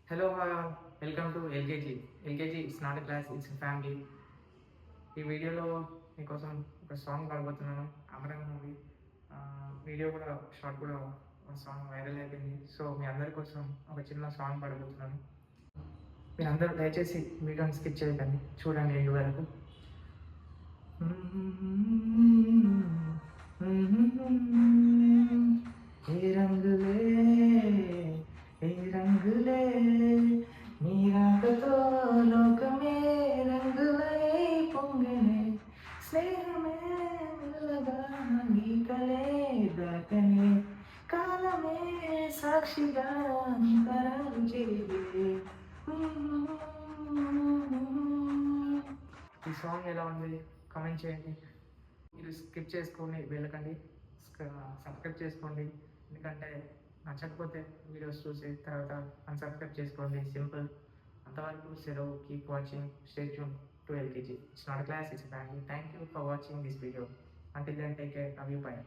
Hello, welcome to LKG. LKG is not a class, it's a family. ఈ వీడియోలో మీకోసం ఒక సాంగ్ పాడబోతున్నాను. అమరం మూవీ వీడియో కూడా షార్ట్ కూడా సాంగ్ వైరల్ అయిపోయింది. సో మీ అందరి కోసం ఒక చిన్న సాంగ్ పాడబోతున్నాను. మీరందరూ దయచేసి వీడియోని స్కిప్ చేయకండి, చూడండి ఎండ్ వరకు. ఏ రంగులే ఏ రంగులే నీ రాకతో లోకమే రంగులై పొంగనే స్నేహమే మెల్లగా నీ కలే దాకనే కాలమే సాక్షిగా తరాలు చేరే. ఈ సాంగ్ ఎలా ఉంది కామెంట్ చేయండి. మీరు స్కిప్ చేసుకొని వెళ్ళకండి, సబ్స్క్రైబ్ చేసుకోండి. ఎందుకంటే నచ్చకపోతే వీడియోస్ చూసి తర్వాత అన్సబ్స్క్రైబ్ చేసుకోండి, సింపుల్. అంతవరకు సెలవు. Keep watching, stay tune to LKG. It's not class, it's family. Thank you for watching this video. Until then, take care. Love you. Bye.